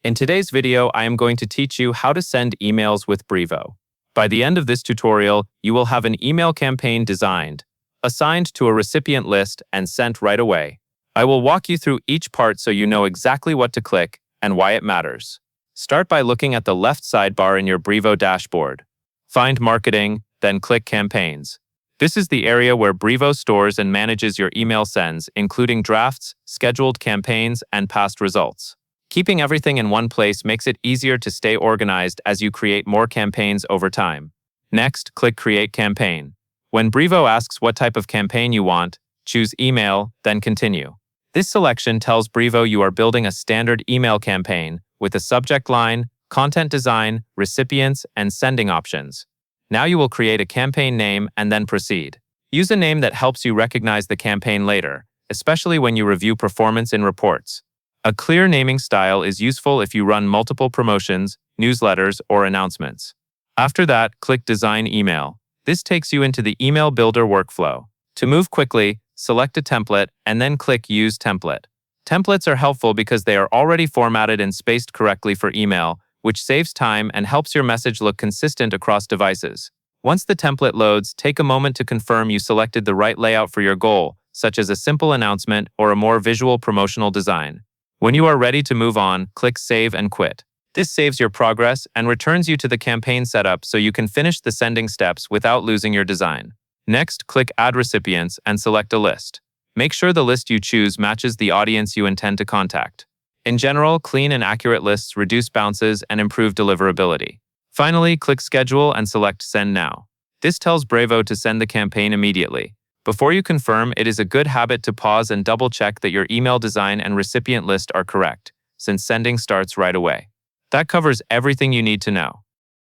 In today's video, I am going to teach you how to send emails with Brevo. By the end of this tutorial, you will have an email campaign designed, assigned to a recipient list, and sent right away. I will walk you through each part so you know exactly what to click and why it matters. Start by looking at the left sidebar in your Brevo dashboard. Find Marketing, then click Campaigns. This is the area where Brevo stores and manages your email sends, including drafts, scheduled campaigns, and past results. Keeping everything in one place makes it easier to stay organized as you create more campaigns over time. Next, click Create Campaign. When Brevo asks what type of campaign you want, choose Email, then Continue. This selection tells Brevo you are building a standard email campaign with a subject line, content design, recipients, and sending options. Now you will create a campaign name and then proceed. Use a name that helps you recognize the campaign later, especially when you review performance in reports. A clear naming style is useful if you run multiple promotions, newsletters, or announcements. After that, click Design Email. This takes you into the email builder workflow. To move quickly, select a template and then click Use Template. Templates are helpful because they are already formatted and spaced correctly for email, which saves time and helps your message look consistent across devices. Once the template loads, take a moment to confirm you selected the right layout for your goal, such as a simple announcement or a more visual promotional design. When you are ready to move on, click Save and Quit. This saves your progress and returns you to the campaign setup so you can finish the sending steps without losing your design. Next, click Add Recipients and select a list. Make sure the list you choose matches the audience you intend to contact. In general, clean and accurate lists reduce bounces and improve deliverability. Finally, click Schedule and select Send Now. This tells Brevo to send the campaign immediately. Before you confirm, it is a good habit to pause and double-check that your email design and recipient list are correct, since sending starts right away. That covers everything you need to know.